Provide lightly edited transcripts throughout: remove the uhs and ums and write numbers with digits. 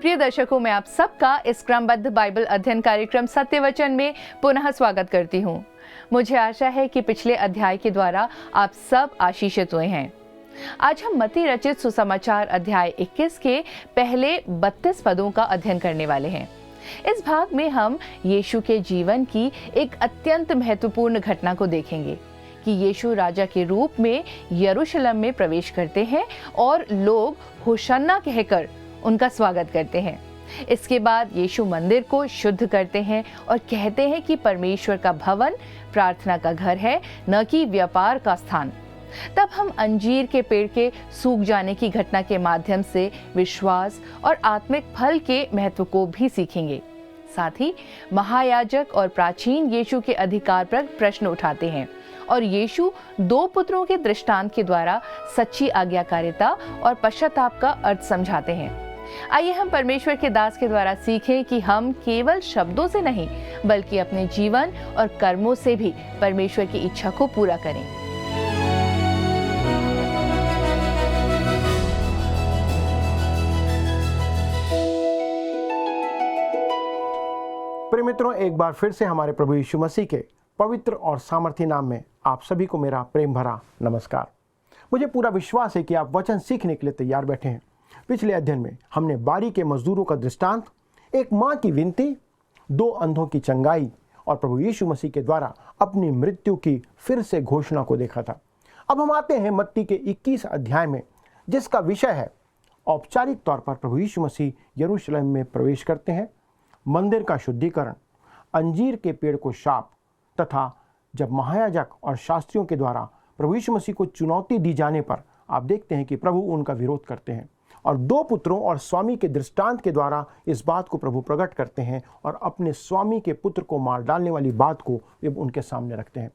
प्रिय दर्शकों, मैं आप सबका इस क्रमबद्ध बाइबल अध्ययन कार्यक्रम सत्य वचन में पुनः स्वागत करती हूँ। मुझे आशा है कि पिछले अध्याय के द्वारा आप सब आशीषित हुए हैं। आज हम मत्ती रचित सुसमाचार अध्याय 21 के पहले 32 पदों का अध्ययन करने वाले हैं। इस भाग में हम यीशु के जीवन की एक अत्यंत महत्वपूर्ण घटना को देखेंगे कि यीशु राजा के रूप में यरूशलेम में प्रवेश करते हैं और लोग होशन्ना कहकर उनका स्वागत करते हैं। इसके बाद यीशु मंदिर को शुद्ध करते हैं और कहते हैं कि परमेश्वर का भवन प्रार्थना का घर है, न कि व्यापार का स्थान। तब हम अंजीर के पेड़ के सूख जाने की घटना के माध्यम से विश्वास और आत्मिक फल के महत्व को भी सीखेंगे। साथ ही महायाजक और प्राचीन यीशु के अधिकार पर प्रश्न उठाते हैं और यीशु 2 पुत्रों के दृष्टांत के द्वारा सच्ची आज्ञाकारिता और पश्चाताप का अर्थ समझाते हैं। आइए हम परमेश्वर के दास के द्वारा सीखें कि हम केवल शब्दों से नहीं बल्कि अपने जीवन और कर्मों से भी परमेश्वर की इच्छा को पूरा करें। प्रिय मित्रों, एक बार फिर से हमारे प्रभु यीशु मसीह के पवित्र और सामर्थी नाम में आप सभी को मेरा प्रेम भरा नमस्कार। मुझे पूरा विश्वास है कि आप वचन सीखने के लिए तैयार बैठे हैं। पिछले अध्ययन में हमने बारी के मजदूरों का दृष्टांत, एक माँ की विनती, 2 अंधों की चंगाई और प्रभु यीशु मसीह के द्वारा अपनी मृत्यु की फिर से घोषणा को देखा था। अब हम आते हैं मत्ती के 21 अध्याय में, जिसका विषय है औपचारिक तौर पर प्रभु यीशु मसीह यरूशलेम में प्रवेश करते हैं, मंदिर का शुद्धिकरण, अंजीर के पेड़ को शाप तथा जब महायाजक और शास्त्रियों के द्वारा प्रभु यीशु मसीह को चुनौती दी जाने पर आप देखते हैं कि प्रभु उनका विरोध करते हैं और 2 पुत्रों और स्वामी के दृष्टांत के द्वारा इस बात को प्रभु प्रकट करते हैं और अपने स्वामी के पुत्र को मार डालने वाली बात को वे उनके सामने रखते हैं।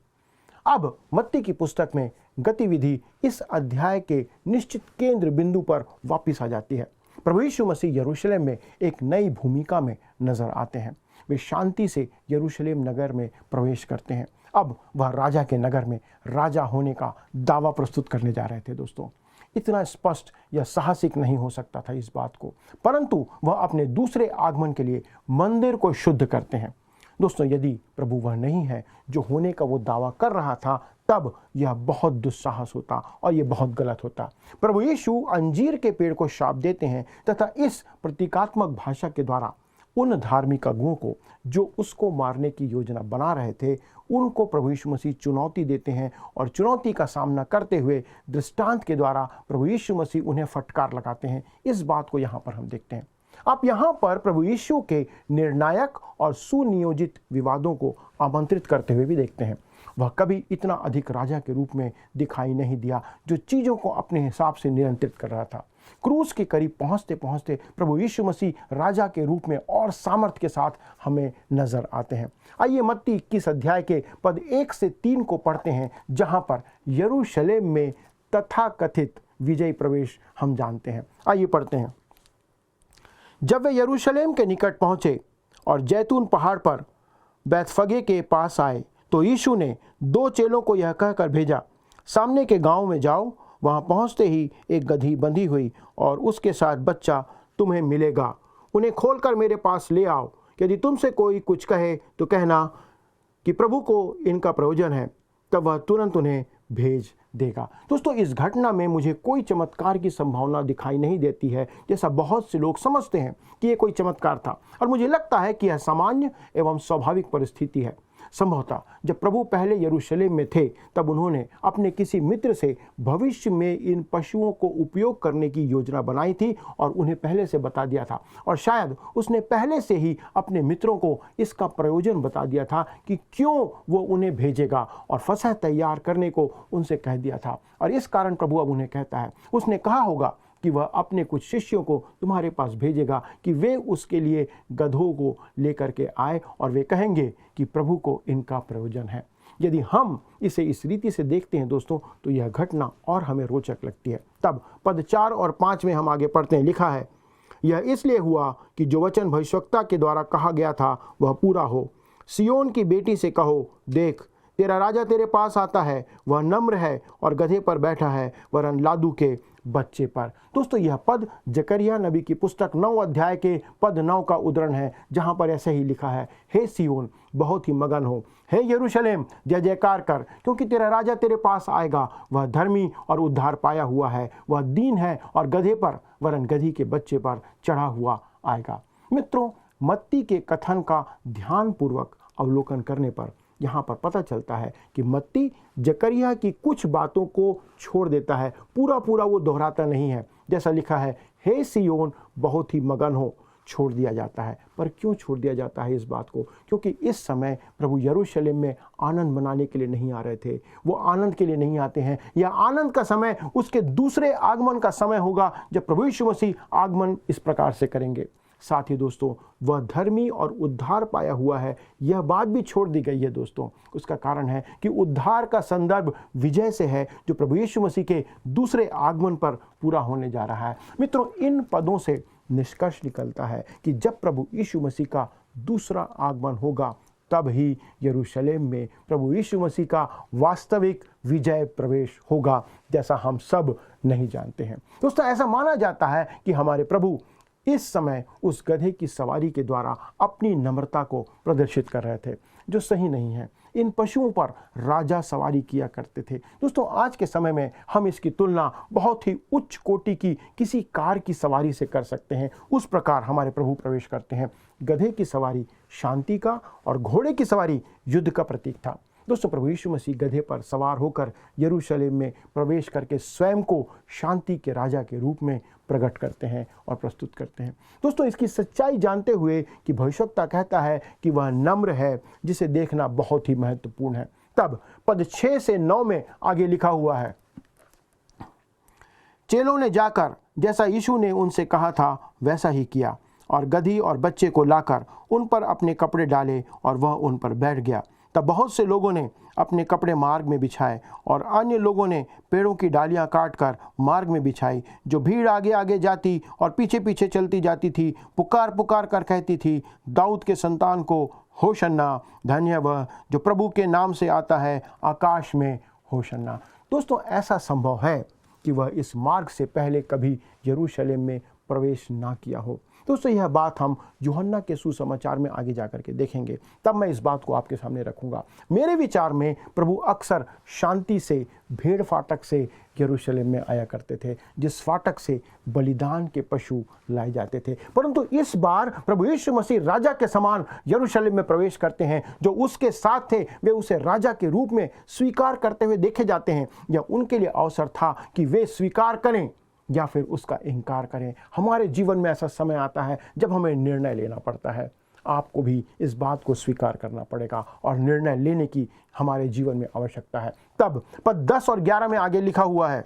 अब मत्ती की पुस्तक में गतिविधि इस अध्याय के निश्चित केंद्र बिंदु पर वापिस आ जाती है। प्रभु यीशु मसीह यरूशलेम में एक नई भूमिका में नजर आते हैं। वे शांति से यरूशलेम नगर में प्रवेश करते हैं। अब वह राजा के नगर में राजा होने का दावा प्रस्तुत करने जा रहे थे। दोस्तों, इतना स्पष्ट या साहसिक नहीं हो सकता था इस बात को, परंतु वह अपने दूसरे आगमन के लिए मंदिर को शुद्ध करते हैं। दोस्तों, यदि प्रभु वह नहीं है जो होने का वो दावा कर रहा था, तब यह बहुत दुस्साहस होता और यह बहुत गलत होता। प्रभु यीशु अंजीर के पेड़ को शाप देते हैं तथा इस प्रतीकात्मक भाषा के द्वारा उन धार्मिकों को जो उसको मारने की योजना बना रहे थे, उनको प्रभु यीशु मसीह चुनौती देते हैं और चुनौती का सामना करते हुए दृष्टांत के द्वारा प्रभु यीशु मसीह उन्हें फटकार लगाते हैं। इस बात को यहाँ पर हम देखते हैं। आप यहाँ पर प्रभु यीशु के निर्णायक और सुनियोजित विवादों को आमंत्रित करते हुए भी देखते हैं। वह कभी इतना अधिक राजा के रूप में दिखाई नहीं दिया जो चीज़ों को अपने हिसाब से नियंत्रित कर रहा था। क्रूस के करीब पहुँचते पहुँचते प्रभु यीशु मसीह राजा के रूप में और सामर्थ्य के साथ हमें नजर आते हैं। आइए मत्ती 21 अध्याय के पद 1 से 3 को पढ़ते हैं, जहाँ पर यरूशलेम में तथाकथित विजय प्रवेश हम जानते हैं। आइए पढ़ते हैं। जब वे यरूशलेम के निकट पहुँचे और जैतून पहाड़ पर बैतफगे के पास आए, तो यीशु ने 2 चेलों को यह कहकर भेजा, सामने के गांव में जाओ। वहां पहुंचते ही एक गधी बंधी हुई और उसके साथ बच्चा तुम्हें मिलेगा। उन्हें खोलकर मेरे पास ले आओ। यदि तुमसे कोई कुछ कहे तो कहना कि प्रभु को इनका प्रयोजन है, तब वह तुरंत उन्हें भेज देगा। दोस्तों, इस घटना में मुझे कोई चमत्कार की संभावना दिखाई नहीं देती है, जैसा बहुत से लोग समझते हैं कि ये कोई चमत्कार था, और मुझे लगता है कि यह सामान्य एवं स्वाभाविक परिस्थिति है। संभवतः जब प्रभु पहले यरूशलेम में थे, तब उन्होंने अपने किसी मित्र से भविष्य में इन पशुओं को उपयोग करने की योजना बनाई थी और उन्हें पहले से बता दिया था, और शायद उसने पहले से ही अपने मित्रों को इसका प्रयोजन बता दिया था कि क्यों वो उन्हें भेजेगा, और फसह तैयार करने को उनसे कह दिया था। और इस कारण प्रभु अब उन्हें कहता है, उसने कहा होगा कि वह अपने कुछ शिष्यों को तुम्हारे पास भेजेगा कि वे उसके लिए गधों को लेकर के आए, और वे कहेंगे कि प्रभु को इनका प्रयोजन है। यदि हम इसे इस रीति से देखते हैं दोस्तों, तो यह घटना और हमें रोचक लगती है। तब पद 4 और 5 में हम आगे पढ़ते हैं। लिखा है, यह इसलिए हुआ कि जो वचन भविष्यवक्ता के द्वारा कहा गया था वह पूरा हो। सियोन की बेटी से कहो, देख तेरा राजा तेरे पास आता है, वह नम्र है और गधे पर बैठा है, वरन लादू के। बच्चे पर। दोस्तों यह पद जकरिया नबी की पुस्तक 9 अध्याय के पद 9 का उद्धरण है, जहां पर ऐसे ही लिखा है, हे सिय्योन बहुत ही मगन हो, हे यरूशलेम जय जयकार कर, क्योंकि तेरा राजा तेरे पास आएगा, वह धर्मी और उद्धार पाया हुआ है, वह दीन है और गधे पर वरन गधी के बच्चे पर चढ़ा हुआ आएगा। मित्रों, मत्ती के कथन का ध्यानपूर्वक अवलोकन करने पर यहाँ पर पता चलता है कि मत्ती जकरिया की कुछ बातों को छोड़ देता है, पूरा वो दोहराता नहीं है। जैसा लिखा है, हे सिय्योन बहुत ही मगन हो, छोड़ दिया जाता है। पर क्यों छोड़ दिया जाता है इस बात को? क्योंकि इस समय प्रभु यरूशलेम में आनंद मनाने के लिए नहीं आ रहे थे, वो आनंद के लिए नहीं आते हैं। यह आनंद का समय उसके दूसरे आगमन का समय होगा, जब प्रभु यीशु मसीह आगमन इस प्रकार से करेंगे। साथ ही दोस्तों, वह धर्मी और उद्धार पाया हुआ है, यह बात भी छोड़ दी गई है दोस्तों। उसका कारण है कि उद्धार का संदर्भ विजय से है, जो प्रभु यीशु मसीह के दूसरे आगमन पर पूरा होने जा रहा है। मित्रों, इन पदों से निष्कर्ष निकलता है कि जब प्रभु यीशु मसीह का दूसरा आगमन होगा, तब ही यरूशलेम में प्रभु यीशु मसीह का वास्तविक विजय प्रवेश होगा, जैसा हम सब नहीं जानते हैं। दोस्तों, ऐसा माना जाता है कि हमारे प्रभु इस समय उस गधे की सवारी के द्वारा अपनी नम्रता को प्रदर्शित कर रहे थे, जो सही नहीं है। इन पशुओं पर राजा सवारी किया करते थे। दोस्तों, आज के समय में हम इसकी तुलना बहुत ही उच्च कोटि की किसी कार की सवारी से कर सकते हैं। उस प्रकार हमारे प्रभु प्रवेश करते हैं। गधे की सवारी शांति का और घोड़े की सवारी युद्ध का प्रतीक था। दोस्तों, प्रभु यीशु मसीह गधे पर सवार होकर यरूशलेम में प्रवेश करके स्वयं को शांति के राजा के रूप में प्रकट करते हैं और प्रस्तुत करते हैं। दोस्तों, इसकी सच्चाई जानते हुए कि भविष्यवक्ता कहता है कि वह नम्र है, जिसे देखना बहुत ही महत्वपूर्ण है। तब पद 6 से 9 में आगे लिखा हुआ है, चेलों ने जाकर जैसा यीशु ने उनसे कहा था वैसा ही किया, और गधी और बच्चे को लाकर उन पर अपने कपड़े डाले और वह उन पर बैठ गया। तब बहुत से लोगों ने अपने कपड़े मार्ग में बिछाए और अन्य लोगों ने पेड़ों की डालियां काटकर मार्ग में बिछाई। जो भीड़ आगे आगे जाती और पीछे पीछे चलती जाती थी, पुकार पुकार कर कहती थी, दाऊद के संतान को होशन्ना, धन्य वह जो प्रभु के नाम से आता है, आकाश में होशन्ना। दोस्तों, ऐसा संभव है कि वह इस मार्ग से पहले कभी यरूशलेम में प्रवेश ना किया हो। दोस्तों, यह बात हम यूहन्ना के सुसमाचार में आगे जाकर के देखेंगे, तब मैं इस बात को आपके सामने रखूंगा। मेरे विचार में प्रभु अक्सर शांति से भेड़ फाटक से यरूशलेम में आया करते थे, जिस फाटक से बलिदान के पशु लाए जाते थे। परंतु इस बार प्रभु यीशु मसीह राजा के समान यरूशलेम में प्रवेश करते हैं। जो उसके साथ थे वे उसे राजा के रूप में स्वीकार करते हुए देखे जाते हैं। यह उनके लिए अवसर था कि वे स्वीकार करें या फिर उसका इनकार करें। हमारे जीवन में ऐसा समय आता है जब हमें निर्णय लेना पड़ता है। आपको भी इस बात को स्वीकार करना पड़ेगा और निर्णय लेने की हमारे जीवन में आवश्यकता है। तब पद 10 और 11 में आगे लिखा हुआ है,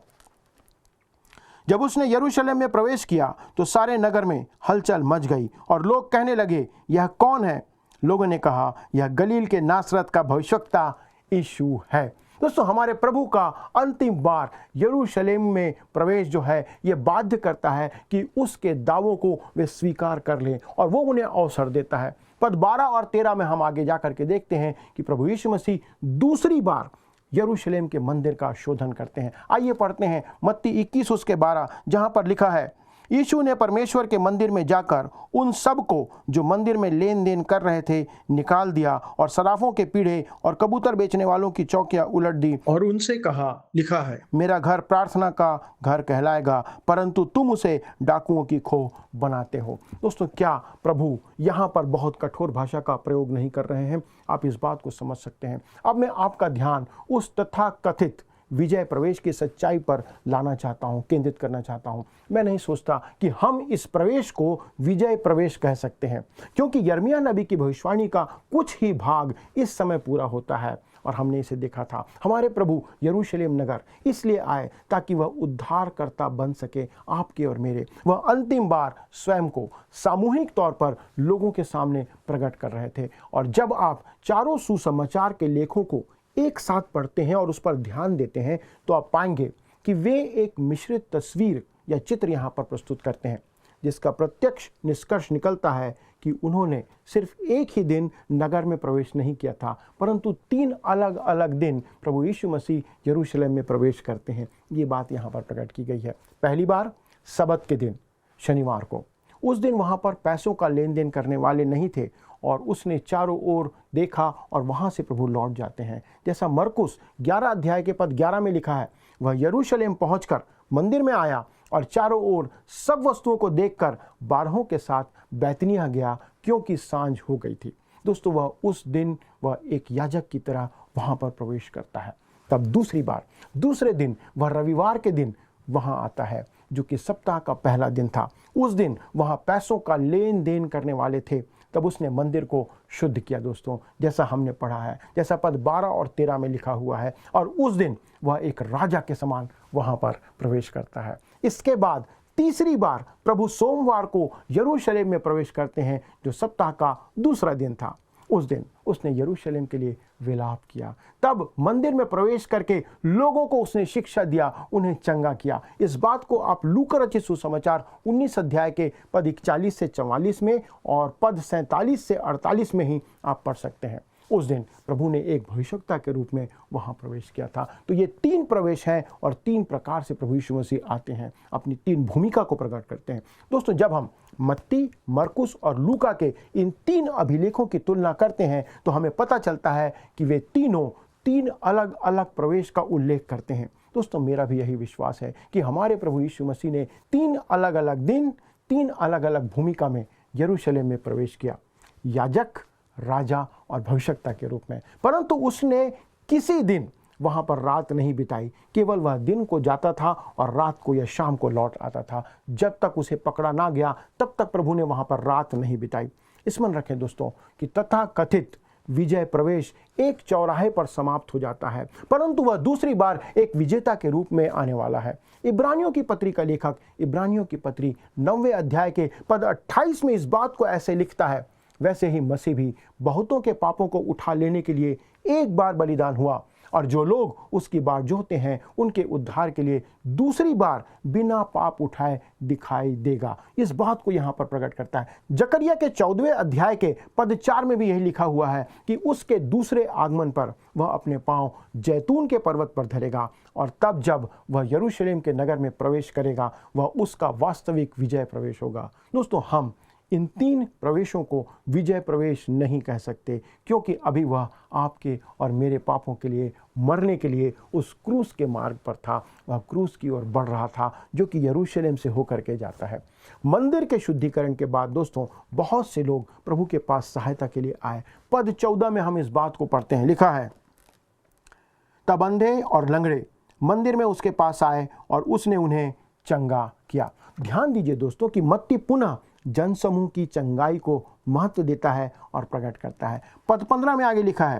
जब उसने यरूशलेम में प्रवेश किया तो सारे नगर में हलचल मच गई और लोग कहने लगे, यह कौन है? लोगों ने कहा, यह गलील के नासरत का भविष्यवक्ता यीशु है। दोस्तों, हमारे प्रभु का अंतिम बार यरूशलेम में प्रवेश जो है, ये बाध्य करता है कि उसके दावों को वे स्वीकार कर लें, और वो उन्हें अवसर देता है। पद 12 और 13 में हम आगे जाकर के देखते हैं कि प्रभु यीशु मसीह दूसरी बार यरूशलेम के मंदिर का शोधन करते हैं। आइए पढ़ते हैं मत्ती 21 उसके 12, जहाँ पर लिखा है, यीशु ने परमेश्वर के मंदिर में जाकर उन सब को जो मंदिर में लेन देन कर रहे थे निकाल दिया और सराफों के पीढ़े और कबूतर बेचने वालों की चौकियां उलट दी और उनसे कहा, लिखा है, मेरा घर प्रार्थना का घर कहलाएगा, परंतु तुम उसे डाकुओं की खोह बनाते हो। दोस्तों, क्या प्रभु यहाँ पर बहुत कठोर भाषा का प्रयोग नहीं कर रहे हैं? आप इस बात को समझ सकते हैं। अब मैं आपका ध्यान उस तथाकथित विजय प्रवेश की सच्चाई पर लाना चाहता हूं, केंद्रित करना चाहता हूं। मैं नहीं सोचता कि हम इस प्रवेश को विजय प्रवेश कह सकते हैं, क्योंकि यिर्मयाह नबी की भविष्यवाणी का कुछ ही भाग इस समय पूरा होता है और हमने इसे देखा था। हमारे प्रभु यरूशलेम नगर इसलिए आए ताकि वह उद्धारकर्ता बन सके आपके और मेरे। वह अंतिम बार स्वयं को सामूहिक तौर पर लोगों के सामने प्रकट कर रहे थे। और जब आप चारों सुसमाचार के लेखों को एक साथ पढ़ते हैं और उस पर ध्यान देते हैं, तो आप पाएंगे कि वे एक मिश्रित तस्वीर या चित्र यहाँ पर प्रस्तुत करते हैं। जिसका प्रत्यक्ष निष्कर्ष निकलता है कि उन्होंने सिर्फ एक ही दिन नगर में प्रवेश नहीं किया था, परंतु 3 अलग अलग दिन प्रभु यीशु मसीह यरूशलेम में प्रवेश करते हैं। ये बात यहाँ पर प्रकट की गई है। पहली बार सबत के दिन, शनिवार को। उस दिन वहाँ पर पैसों का लेन देन करने वाले नहीं थे और उसने चारों ओर देखा और वहाँ से प्रभु लौट जाते हैं। जैसा मरकुस 11 अध्याय के पद 11 में लिखा है, वह यरूशलेम पहुंचकर मंदिर में आया और चारों ओर सब वस्तुओं को देखकर 12 के साथ बैतनिय्याह गया, क्योंकि सांझ हो गई थी। दोस्तों, वह उस दिन वह एक याजक की तरह वहाँ पर प्रवेश करता है। तब दूसरी बार दूसरे दिन वह रविवार के दिन वहाँ आता है, जो कि सप्ताह का पहला दिन था। उस दिन वहाँ पैसों का लेन देन करने वाले थे। तब उसने मंदिर को शुद्ध किया दोस्तों, जैसा हमने पढ़ा है, जैसा पद 12 और 13 में लिखा हुआ है। और उस दिन वह एक राजा के समान वहाँ पर प्रवेश करता है। इसके बाद तीसरी बार प्रभु सोमवार को यरूशलेम में प्रवेश करते हैं, जो सप्ताह का दूसरा दिन था। उस दिन उसने यरूशलेम के लिए विलाप किया। तब मंदिर में प्रवेश करके लोगों को उसने शिक्षा दिया, उन्हें चंगा किया। इस बात को आप लूका रचित सुसमाचार 19 अध्याय के पद 41 से 44 में और पद 47 से 48 में ही आप पढ़ सकते हैं। उस दिन प्रभु ने एक भविष्यवक्ता के रूप में वहाँ प्रवेश किया था। तो ये 3 प्रवेश हैं और 3 प्रकार से प्रभु यीशु मसीह आते हैं, अपनी 3 भूमिका को प्रकट करते हैं। दोस्तों, जब हम मत्ती, मरकुस और लूका के इन 3 अभिलेखों की तुलना करते हैं तो हमें पता चलता है कि वे तीनों 3 अलग अलग प्रवेश का उल्लेख करते हैं। दोस्तों, मेरा भी यही विश्वास है कि हमारे प्रभु यीशु मसीह ने 3 अलग अलग दिन, 3 अलग अलग भूमिका में यरूशलेम में प्रवेश किया, याजक, राजा और भविष्यवक्ता के रूप में। परंतु उसने किसी दिन वहाँ पर रात नहीं बिताई, केवल वह दिन को जाता था और रात को या शाम को लौट आता था। जब तक उसे पकड़ा ना गया तब तक प्रभु ने वहाँ पर रात नहीं बिताई। स्मरण रखें दोस्तों कि तथाकथित विजय प्रवेश एक चौराहे पर समाप्त हो जाता है, परंतु वह दूसरी बार एक विजेता के रूप में आने वाला है। इब्रानियों की पत्री का लेखक इब्रानियों की पत्री 9वें अध्याय के पद 28 में इस बात को ऐसे लिखता है, वैसे ही मसीह भी बहुतों के पापों को उठा लेने के लिए एक बार बलिदान हुआ, और जो लोग उसकी बाट जोहते हैं उनके उद्धार के लिए दूसरी बार बिना पाप उठाए दिखाई देगा। इस बात को यहाँ पर प्रकट करता है। जकरिया के 14वें अध्याय के पद 4 में भी यही लिखा हुआ है कि उसके दूसरे आगमन पर वह अपने पांव जैतून के पर्वत पर धरेगा, और तब जब वह यरूशलेम के नगर में प्रवेश करेगा वह उसका वास्तविक विजय प्रवेश होगा। दोस्तों, हम इन 3 प्रवेशों को विजय प्रवेश नहीं कह सकते, क्योंकि अभी वह आपके और मेरे पापों के लिए मरने के लिए उस क्रूस के मार्ग पर था। वह क्रूस की ओर बढ़ रहा था, जो कि यरूशलेम से होकर के जाता है। मंदिर के शुद्धिकरण के बाद दोस्तों बहुत से लोग प्रभु के पास सहायता के लिए आए। पद 14 में हम इस बात को पढ़ते हैं, लिखा है, तब अंधे और लंगड़े मंदिर में उसके पास आए और उसने उन्हें चंगा किया। ध्यान दीजिए दोस्तों कि मत्ती पुनः जनसमूह की चंगाई को महत्व देता है और प्रकट करता है। पद 15 में आगे लिखा है,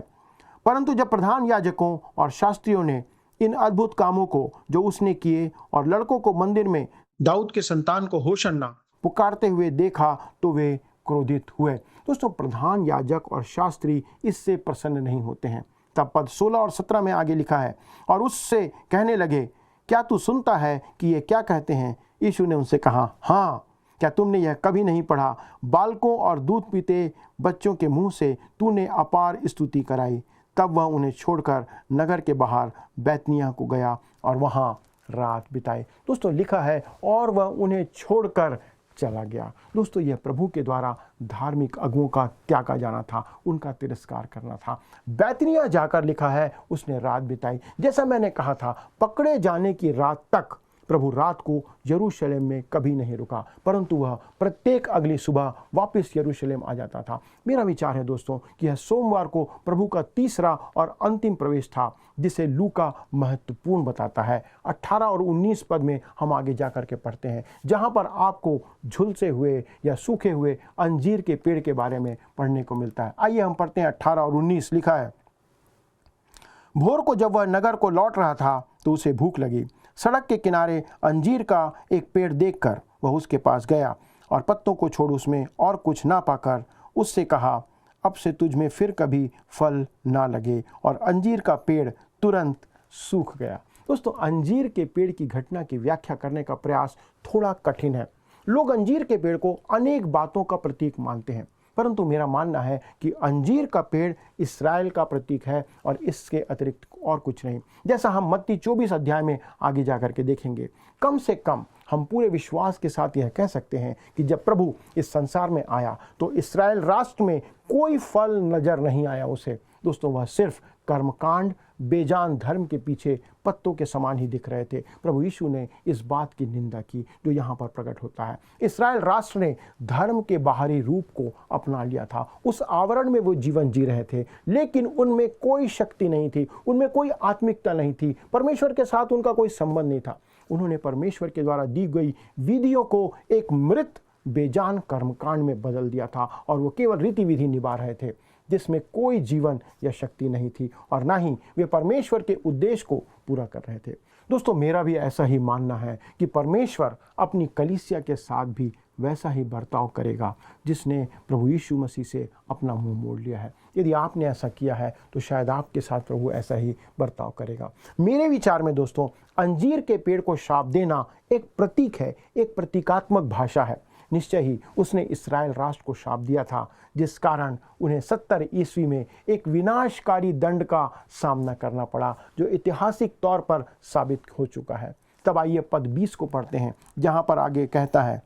परंतु जब प्रधान याजकों और शास्त्रियों ने इन अद्भुत कामों को जो उसने किए और लड़कों को मंदिर में दाऊद के संतान को होशन्ना पुकारते हुए देखा तो वे क्रोधित हुए। दोस्तों, प्रधान याजक और शास्त्री इससे प्रसन्न नहीं होते हैं। तब पद 16 और 17 में आगे लिखा है, और उससे कहने लगे, क्या तू सुनता है कि ये क्या कहते हैं? यीशु ने उनसे कहा, हाँ, क्या तुमने यह कभी नहीं पढ़ा, बालकों और दूध पीते बच्चों के मुंह से तूने अपार स्तुति कराई। तब वह उन्हें छोड़कर नगर के बाहर बैतनिय्याह को गया और वहाँ रात बिताई। दोस्तों, लिखा है, और वह उन्हें छोड़कर चला गया। दोस्तों, यह प्रभु के द्वारा धार्मिक अगुओं का त्यागा जाना था, उनका तिरस्कार करना था। बैतनिय्याह जाकर, लिखा है, उसने रात बिताई। जैसा मैंने कहा था, पकड़े जाने की रात तक प्रभु रात को यरूशलेम में कभी नहीं रुका, परंतु वह प्रत्येक अगली सुबह वापस यरूशलेम आ जाता था। मेरा विचार है दोस्तों कि यह सोमवार को प्रभु का तीसरा और अंतिम प्रवेश था, जिसे लूका महत्वपूर्ण बताता है। 18 और 19 पद में हम आगे जाकर के पढ़ते हैं, जहां पर आपको झुलसे हुए या सूखे हुए अंजीर के पेड़ के बारे में पढ़ने को मिलता है। आइए हम पढ़ते हैं 18 और 19। लिखा है, भोर को जब वह नगर को लौट रहा था तो उसे भूख लगी। सड़क के किनारे अंजीर का एक पेड़ देखकर वह उसके पास गया और पत्तों को छोड़ उसमें और कुछ ना पाकर उससे कहा, अब से तुझ में फिर कभी फल ना लगे। और अंजीर का पेड़ तुरंत सूख गया। दोस्तों, अंजीर के पेड़ की घटना की व्याख्या करने का प्रयास थोड़ा कठिन है। लोग अंजीर के पेड़ को अनेक बातों का प्रतीक मानते हैं, परंतु मेरा मानना है कि अंजीर का पेड़ इस्राएल का प्रतीक है और इसके अतिरिक्त और कुछ नहीं। जैसा हम मत्ती 24 अध्याय में आगे जाकर के देखेंगे, कम से कम हम पूरे विश्वास के साथ यह कह सकते हैं कि जब प्रभु इस संसार में आया तो इस्राएल राष्ट्र में कोई फल नजर नहीं आया उसे। दोस्तों, वह सिर्फ कर्मकांड, बेजान धर्म के पीछे पत्तों के समान ही दिख रहे थे। प्रभु यीशु ने इस बात की निंदा की जो यहाँ पर प्रकट होता है। इस्राएल राष्ट्र ने धर्म के बाहरी रूप को अपना लिया था, उस आवरण में वो जीवन जी रहे थे, लेकिन उनमें कोई शक्ति नहीं थी, उनमें कोई आत्मिकता नहीं थी, परमेश्वर के साथ उनका कोई संबंध नहीं था। उन्होंने परमेश्वर के द्वारा दी गई विधियों को एक मृत बेजान कर्मकांड में बदल दिया था और वो केवल रीति विधि निभा रहे थे जिसमें कोई जीवन या शक्ति नहीं थी और ना ही वे परमेश्वर के उद्देश्य को पूरा कर रहे थे। दोस्तों, मेरा भी ऐसा ही मानना है कि परमेश्वर अपनी कलीसिया के साथ भी वैसा ही बर्ताव करेगा जिसने प्रभु यीशु मसीह से अपना मुंह मोड़ लिया है। यदि आपने ऐसा किया है तो शायद आपके साथ प्रभु ऐसा ही बर्ताव करेगा। मेरे विचार में दोस्तों, अंजीर के पेड़ को शाप देना एक प्रतीक है, एक प्रतीकात्मक भाषा है। निश्चय ही उसने इस्राएल राष्ट्र को शाप दिया था, जिस कारण उन्हें 70 ईस्वी में एक विनाशकारी दंड का सामना करना पड़ा जो ऐतिहासिक तौर पर साबित हो चुका है। तब आइए पद 20 को पढ़ते हैं, जहां पर आगे कहता है,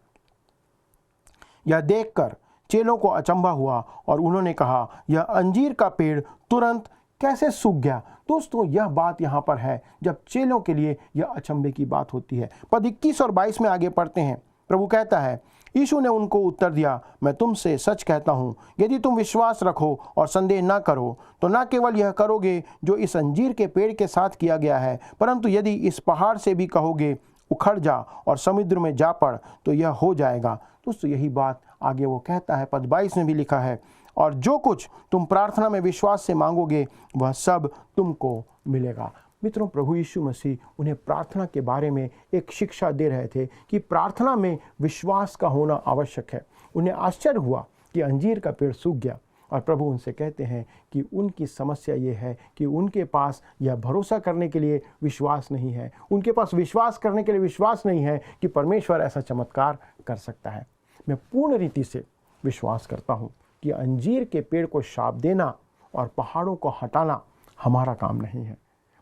यह देखकर चेलों को अचंभा हुआ और उन्होंने कहा, यह अंजीर का पेड़ तुरंत कैसे सूख गया। दोस्तों, यह बात यहाँ पर है जब चेलों के लिए यह अचंभे की बात होती है। पद 21 और 22 में आगे पढ़ते हैं, प्रभु कहता है, यीशु ने उनको उत्तर दिया, मैं तुमसे सच कहता हूँ, यदि तुम विश्वास रखो और संदेह न करो तो न केवल यह करोगे जो इस अंजीर के पेड़ के साथ किया गया है, परंतु यदि इस पहाड़ से भी कहोगे उखड़ जा और समुद्र में जा पड़ तो यह हो जाएगा। दोस्तों, यही बात आगे वो कहता है, पद 22 में भी लिखा है, और जो कुछ तुम प्रार्थना में विश्वास से मांगोगे वह सब तुमको मिलेगा। मित्रों, प्रभु यीशु मसीह उन्हें प्रार्थना के बारे में एक शिक्षा दे रहे थे कि प्रार्थना में विश्वास का होना आवश्यक है। उन्हें आश्चर्य हुआ कि अंजीर का पेड़ सूख गया और प्रभु उनसे कहते हैं कि उनकी समस्या ये है कि उनके पास यह भरोसा करने के लिए विश्वास नहीं है, उनके पास विश्वास करने के लिए विश्वास नहीं है कि परमेश्वर ऐसा चमत्कार कर सकता है। मैं पूर्ण रीति से विश्वास करता हूँ कि अंजीर के पेड़ को शाप देना और पहाड़ों को हटाना हमारा काम नहीं है।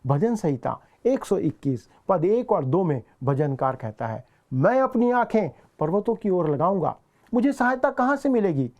भजन संहिता 121 पद 1 और 2 में भजनकार कहता है, मैं अपनी आंखें पर्वतों की ओर लगाऊंगा, मुझे सहायता कहाँ से मिलेगी।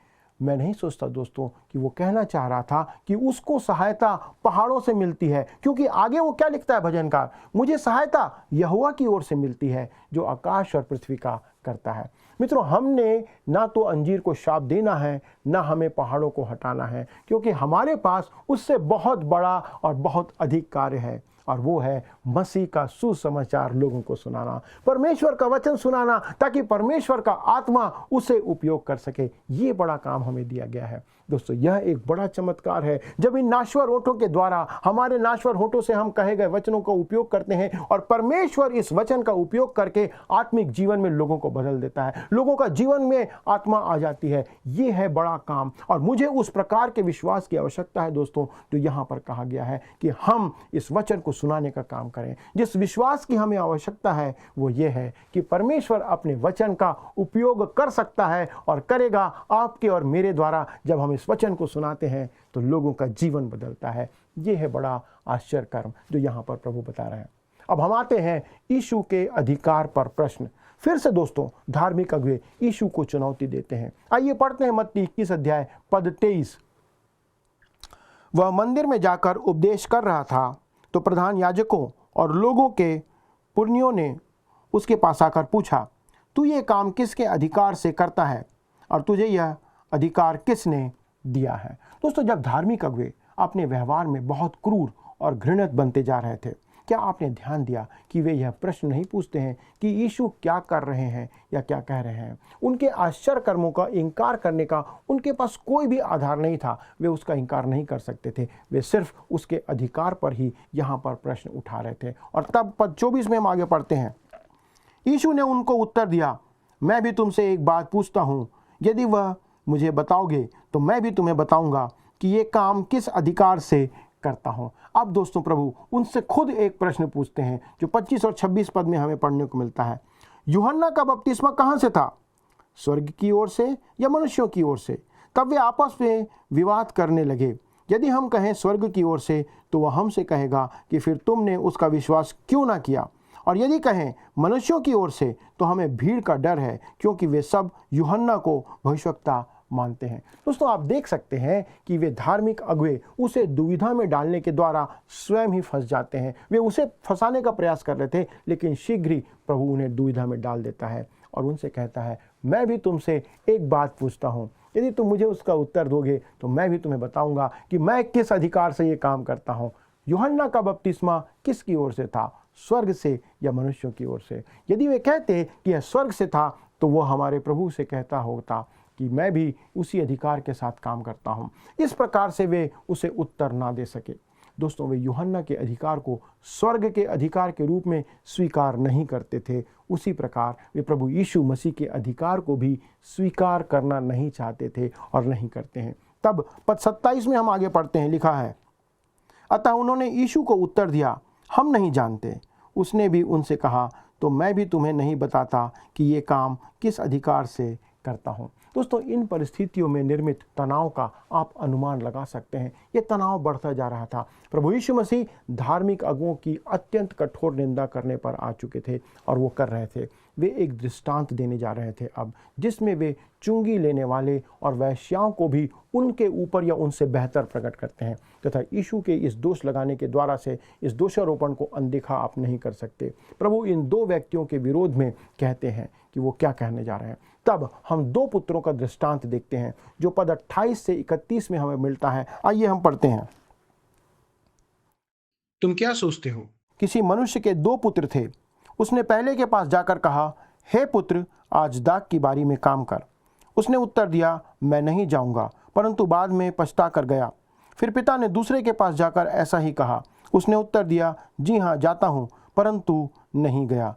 मैं नहीं सोचता दोस्तों कि वो कहना चाह रहा था कि उसको सहायता पहाड़ों से मिलती है, क्योंकि आगे वो क्या लिखता है भजनकार, मुझे सहायता यहोवा की ओर से मिलती है जो आकाश और पृथ्वी का करता है। मित्रों, हमने ना तो अंजीर को शाप देना है ना हमें पहाड़ों को हटाना है, क्योंकि हमारे पास उससे बहुत बड़ा और बहुत अधिक कार्य है और वो है मसीह का सुसमाचार लोगों को सुनाना, परमेश्वर का वचन सुनाना, ताकि परमेश्वर का आत्मा उसे उपयोग कर सके। ये बड़ा काम हमें दिया गया है। दोस्तों, यह एक बड़ा चमत्कार है जब इन नाश्वर होठों के द्वारा, हमारे नाश्वर होठों से हम कहे गए वचनों का उपयोग करते हैं और परमेश्वर इस वचन का उपयोग करके आत्मिक जीवन में लोगों को बदल देता है, लोगों का जीवन में आत्मा आ जाती है। ये है बड़ा काम और मुझे उस प्रकार के विश्वास की आवश्यकता है दोस्तों, जो यहाँ पर कहा गया है कि हम इस वचन को सुनाने का काम करें। जिस विश्वास की हमें आवश्यकता है वो ये है कि परमेश्वर अपने वचन का उपयोग कर सकता है और करेगा आपके और मेरे द्वारा। जब हम इस वचन को सुनाते हैं तो लोगों का जीवन बदलता है। ये है बड़ा आश्चर्य कर्म जो यहाँ पर प्रभु बता रहे हैं। अब हम आते हैं यीशु के अधिकार पर प्रश्न। फिर से दोस्तों, धार्मिक अगुवे यीशु को चुनौती देते हैं। आइए पढ़ते हैं मत्ती 21 अध्याय पद 23। वह मंदिर में जाकर उपदेश कर रहा था तो प्रधान याजकों और लोगों के पुरनियों ने उसके पास आकर पूछा, तू ये काम किसके अधिकार से करता है और तुझे यह अधिकार किसने दिया है। दोस्तों, जब धार्मिक अगुवे अपने व्यवहार में बहुत क्रूर और घृणित बनते जा रहे थे, क्या आपने ध्यान दिया कि वे यह प्रश्न नहीं पूछते हैं कि यीशु क्या कर रहे हैं या क्या कह रहे हैं। उनके आश्चर्य कर्मों का इनकार करने का उनके पास कोई भी आधार नहीं था, वे उसका इनकार नहीं कर सकते थे। वे सिर्फ उसके अधिकार पर ही यहाँ पर प्रश्न उठा रहे थे। और तब पद 24 में हम आगे पढ़ते हैं, यीशु ने उनको उत्तर दिया, मैं भी तुमसे एक बात पूछता हूँ, यदि वह मुझे बताओगे तो मैं भी तुम्हें बताऊंगा कि ये काम किस अधिकार से करता हूँ। अब दोस्तों, प्रभु उनसे खुद एक प्रश्न पूछते हैं जो 25 और 26 पद में हमें पढ़ने को मिलता है। यूहन्ना का बपतिस्मा कहाँ से था, स्वर्ग की ओर से या मनुष्यों की ओर से? तब वे आपस में विवाद करने लगे। यदि हम कहें स्वर्ग की ओर से, तो वह हमसे कहेगा कि फिर तुमने उसका विश्वास क्यों ना किया, और यदि कहें मनुष्यों की ओर से, तो हमें भीड़ का डर है, क्योंकि वे सब यूहन्ना को भविष्यवक्ता मानते हैं। दोस्तों, आप देख सकते हैं कि वे धार्मिक अगुवे उसे दुविधा में डालने के द्वारा स्वयं ही फंस जाते हैं। वे उसे फंसाने का प्रयास कर रहे थे, लेकिन शीघ्र ही प्रभु उन्हें दुविधा में डाल देता है और उनसे कहता है, मैं भी तुमसे एक बात पूछता हूँ, यदि तुम मुझे उसका उत्तर दोगे तो मैं भी तुम्हें बताऊंगा कि मैं किस अधिकार से ये काम करता हूँ। यूहन्ना का बपतिस्मा किसकी ओर से था, स्वर्ग से या मनुष्यों की ओर से? यदि वे कहते कि यह स्वर्ग से था, तो वो हमारे प्रभु से कहता होता कि मैं भी उसी अधिकार के साथ काम करता हूँ। इस प्रकार से वे उसे उत्तर ना दे सके। दोस्तों, वे यूहन्ना के अधिकार को स्वर्ग के अधिकार के रूप में स्वीकार नहीं करते थे। उसी प्रकार वे प्रभु यीशु मसीह के अधिकार को भी स्वीकार करना नहीं चाहते थे और नहीं करते हैं। तब पद 27 में हम आगे पढ़ते हैं, लिखा है, अतः उन्होंने यीशु को उत्तर दिया, हम नहीं जानते। उसने भी उनसे कहा, तो मैं भी तुम्हें नहीं बताता कि ये काम किस अधिकार से करता हूँ। दोस्तों, इन परिस्थितियों में निर्मित तनाव का आप अनुमान लगा सकते हैं। ये तनाव बढ़ता जा रहा था। प्रभु यीशु मसीह धार्मिक अगुओं की अत्यंत कठोर निंदा करने पर आ चुके थे और वो कर रहे थे। वे एक दृष्टांत देने जा रहे थे अब, जिसमें वे चुंगी लेने वाले और वेश्याओं को भी उनके ऊपर या उनसे बेहतर प्रकट करते हैं, तथा यीशु के इस दोष लगाने के द्वारा से इस दोषारोपण को अनदेखा आप नहीं कर सकते। प्रभु इन दो व्यक्तियों के विरोध में कहते हैं कि वो क्या कहने जा रहे हैं। तब हम दो पुत्रों का दृष्टांत देखते हैं, जो पद 28 से 31 में हमें मिलता है। आइए हम पढ़ते हैं। तुम क्या सोचते हो? किसी मनुष्य के दो पुत्र थे। उसने पहले के पास जाकर कहा, हे पुत्र, आज दाख की बारी में काम कर। उसने उत्तर दिया, मैं नहीं जाऊंगा, परंतु बाद में पछता कर गया। फिर पिता ने दूसरे के पास जाकर ऐसा ही कहा। उसने उत्तर दिया, जी हाँ, जाता हूँ, परंतु नहीं गया।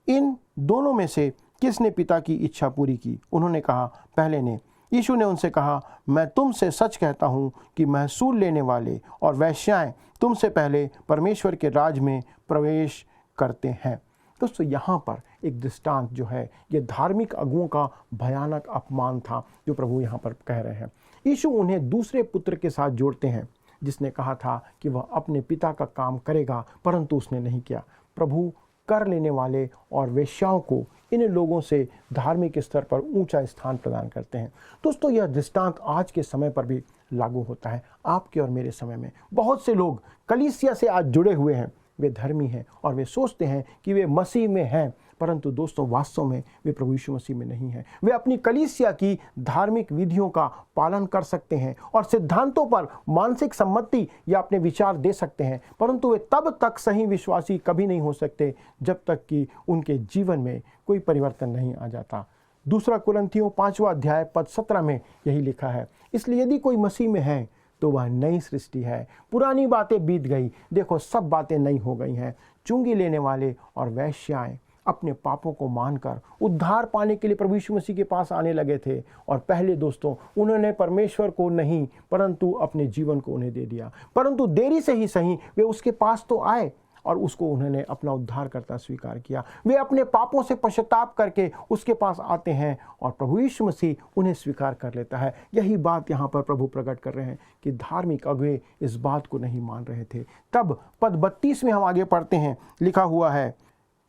इन दोनों में से किसने पिता की इच्छा पूरी की? उन्होंने कहा, पहले ने। यीशु ने उनसे कहा, मैं तुमसे सच कहता हूँ कि महसूल लेने वाले और वेश्याएं तुमसे पहले परमेश्वर के राज में प्रवेश करते हैं। दोस्तों, यहाँ पर एक दृष्टांत जो है, ये धार्मिक अगुओं का भयानक अपमान था जो प्रभु यहाँ पर कह रहे हैं। यीशु उन्हें दूसरे पुत्र के साथ जोड़ते हैं, जिसने कहा था कि वह अपने पिता का काम करेगा, परंतु उसने नहीं किया। प्रभु कर लेने वाले और वेश्याओं को, इन लोगों से धार्मिक स्तर पर ऊंचा स्थान प्रदान करते हैं। दोस्तों, यह दृष्टांत आज के समय पर भी लागू होता है। आपके और मेरे समय में बहुत से लोग कलीसिया से आज जुड़े हुए हैं। वे धर्मी हैं और वे सोचते हैं कि वे मसीह में हैं, परंतु दोस्तों, वास्तव में वे प्रभु यीशु मसीह में नहीं हैं। वे अपनी कलीसिया की धार्मिक विधियों का पालन कर सकते हैं और सिद्धांतों पर मानसिक सम्मति या अपने विचार दे सकते हैं, परंतु वे तब तक सही विश्वासी कभी नहीं हो सकते जब तक कि उनके जीवन में कोई परिवर्तन नहीं आ जाता। दूसरा कुरिन्थियों 5वां अध्याय पद 17 में यही लिखा है, इसलिए यदि कोई मसीह में है तो वह नई सृष्टि है, पुरानी बातें बीत गई, देखो सब बातें नई हो गई हैं। चुंगी लेने वाले और वेश्याएं अपने पापों को मानकर उद्धार पाने के लिए प्रभु यीशु मसीह के पास आने लगे थे, और पहले दोस्तों, उन्होंने परमेश्वर को नहीं परंतु अपने जीवन को उन्हें दे दिया। परंतु देरी से ही सही वे उसके पास तो आए और उसको उन्होंने अपना उद्धारकर्ता स्वीकार किया। वे अपने पापों से पश्चाताप करके उसके पास आते हैं और प्रभु यीशु मसीह उन्हें स्वीकार कर लेता है। यही बात यहाँ पर प्रभु प्रकट कर रहे हैं कि धार्मिक अगुवे इस बात को नहीं मान रहे थे। तब पद 32 में हम आगे पढ़ते हैं, लिखा हुआ है,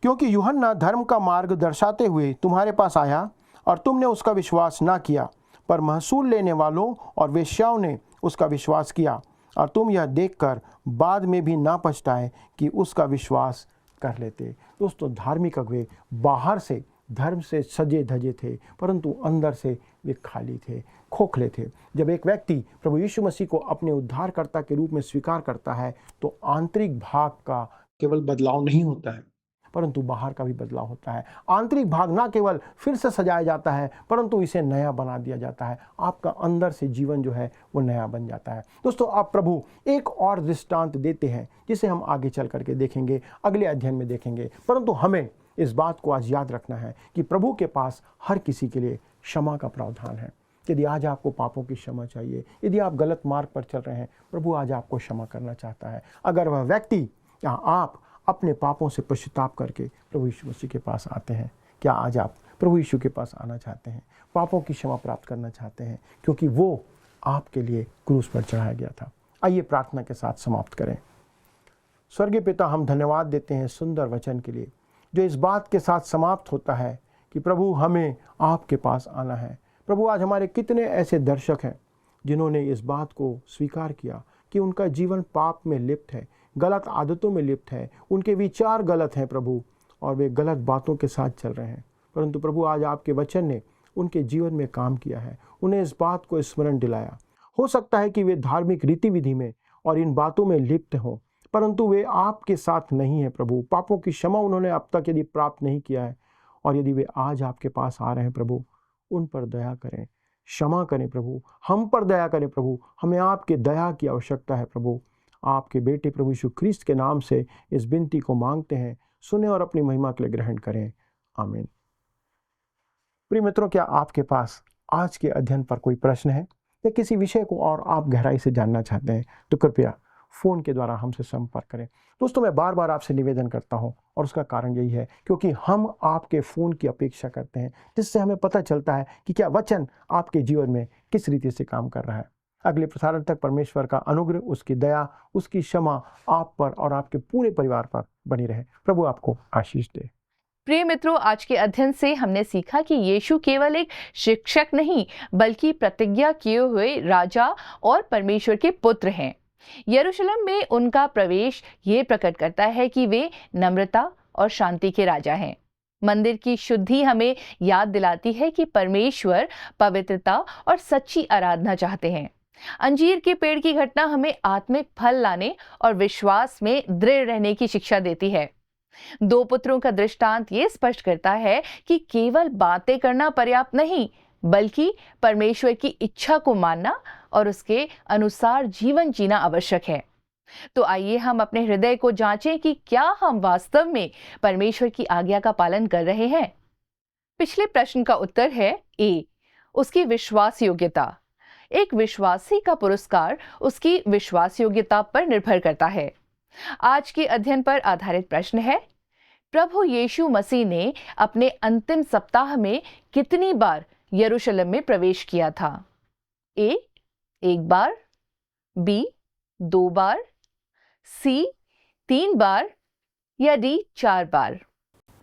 क्योंकि यूहन्ना धर्म का मार्ग दर्शाते हुए तुम्हारे पास आया और तुमने उसका विश्वास ना किया, पर महसूल लेने वालों और वेश्याओं ने उसका विश्वास किया, और तुम यह देखकर बाद में भी ना पछताए कि उसका विश्वास कर लेते। दोस्तों, धार्मिक अगुवे बाहर से धर्म से सजे धजे थे, परंतु अंदर से वे खाली थे, खोखले थे। जब एक व्यक्ति प्रभु यीशु मसीह को अपने उद्धारकर्ता के रूप में स्वीकार करता है, तो आंतरिक भाग का केवल बदलाव नहीं होता है, परंतु बाहर का भी बदलाव होता है। आंतरिक भाग ना केवल फिर से सजाया जाता है, परंतु इसे नया बना दिया जाता है। आपका अंदर से जीवन जो है वो नया बन जाता है। दोस्तों, आप प्रभु एक और दृष्टांत देते हैं, जिसे हम आगे चल करके देखेंगे, अगले अध्ययन में देखेंगे। परंतु हमें इस बात को आज याद रखना है कि प्रभु के पास हर किसी के लिए क्षमा का प्रावधान है। यदि आज आपको पापों की क्षमा चाहिए, यदि आप गलत मार्ग पर चल रहे हैं, प्रभु आज आपको क्षमा करना चाहता है। अगर वह व्यक्ति या आप अपने पापों से पश्चाताप करके प्रभु यीशु मसीह के पास आते हैं, क्या आज आप प्रभु यीशु के पास आना चाहते हैं, पापों की क्षमा प्राप्त करना चाहते हैं, क्योंकि वो आपके लिए क्रूस पर चढ़ाया गया था। आइए प्रार्थना के साथ समाप्त करें। स्वर्गीय पिता, हम धन्यवाद देते हैं सुंदर वचन के लिए, जो इस बात के साथ समाप्त होता है कि प्रभु हमें आपके पास आना है। प्रभु, आज हमारे कितने ऐसे दर्शक हैं जिन्होंने इस बात को स्वीकार किया कि उनका जीवन पाप में लिप्त है, गलत आदतों में लिप्त है, उनके विचार गलत हैं प्रभु, और वे गलत बातों के साथ चल रहे हैं। परंतु प्रभु, आज आपके वचन ने उनके जीवन में काम किया है, उन्हें इस बात को स्मरण दिलाया। हो सकता है कि वे धार्मिक रीति विधि में और इन बातों में लिप्त हों, परंतु वे आपके साथ नहीं हैं प्रभु। पापों की क्षमा उन्होंने अब तक यदि प्राप्त नहीं किया है, और यदि वे आज आपके पास आ रहे हैं प्रभु, उन पर दया करें, क्षमा करें प्रभु, हम पर दया करें प्रभु। हमें आपके दया की आवश्यकता है प्रभु। आपके बेटे प्रभु यीशु ख्रीस्त के नाम से इस विनती को मांगते हैं, सुने और अपनी महिमा के लिए ग्रहण करें। आमीन। प्रिय मित्रों, क्या आपके पास आज के अध्ययन पर कोई प्रश्न है या किसी विषय को और आप गहराई से जानना चाहते हैं तो कृपया फ़ोन के द्वारा हमसे संपर्क करें। दोस्तों, मैं बार बार आपसे निवेदन करता हूं, और उसका कारण यही है क्योंकि हम आपके फ़ोन की अपेक्षा करते हैं, जिससे हमें पता चलता है कि क्या वचन आपके जीवन में किस रीति से काम कर रहा है। अगले प्रसारण तक परमेश्वर का अनुग्रह, उसकी दया, उसकी क्षमा आप पर और आपके पूरे परिवार पर बनी रहे। प्रभु आपको आशीष दे। प्रिय मित्रों, आज के अध्ययन से हमने सीखा कि यीशु केवल एक शिक्षक नहीं, बल्कि प्रतिज्ञा किए हुए राजा और परमेश्वर के पुत्र हैं। यरूशलेम में उनका प्रवेश ये प्रकट करता है कि वे नम्रता और शांति के राजा हैं। मंदिर की शुद्धि हमें याद दिलाती है कि परमेश्वर पवित्रता और सच्ची आराधना चाहते हैं। अंजीर के पेड़ की घटना हमें आत्मिक फल लाने और विश्वास में दृढ़ रहने की शिक्षा देती है। दो पुत्रों का दृष्टांत ये स्पष्ट करता है कि केवल बातें करना पर्याप्त नहीं, बल्कि परमेश्वर की इच्छा को मानना और उसके अनुसार जीवन जीना आवश्यक है। तो आइए हम अपने हृदय को जांचें कि क्या हम वास्तव में परमेश्वर की आज्ञा का पालन कर रहे हैं। पिछले प्रश्न का उत्तर है ए, उसकी विश्वास योग्यता। एक विश्वासी का पुरस्कार उसकी विश्वास योग्यता पर निर्भर करता है। आज के अध्ययन पर आधारित प्रश्न है, प्रभु यीशु मसीह ने अपने अंतिम सप्ताह में कितनी बार यरूशलेम में प्रवेश किया था? ए, 1 बार, बी, 2 बार, सी, 3 बार या डी, 4 बार?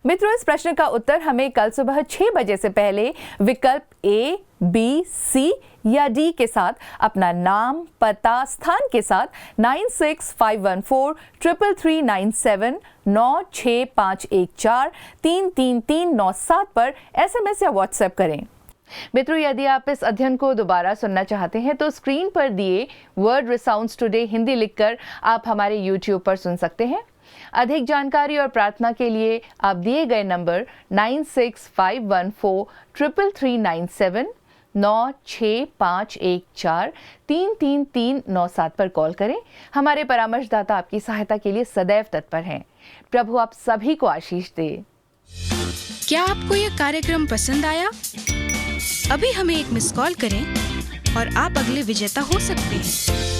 मित्रों, इस प्रश्न का उत्तर हमें कल सुबह 6 बजे से पहले विकल्प ए, बी, सी या डी के साथ अपना नाम, पता, स्थान के साथ 9651433397 96514 33397 पर SMS या WhatsApp करें। मित्रों, यदि आप इस अध्ययन को दोबारा सुनना चाहते हैं तो स्क्रीन पर दिए वर्ड रिसाउंड्स टुडे हिंदी लिखकर आप हमारे YouTube पर सुन सकते हैं। अधिक जानकारी और प्रार्थना के लिए आप दिए गए नंबर 9651433397 96514 33397 पर कॉल करें। हमारे परामर्शदाता आपकी सहायता के लिए सदैव तत्पर हैं। प्रभु आप सभी को आशीष दे। क्या आपको यह कार्यक्रम पसंद आया? अभी हमें एक मिस कॉल करें और आप अगले विजेता हो सकते हैं।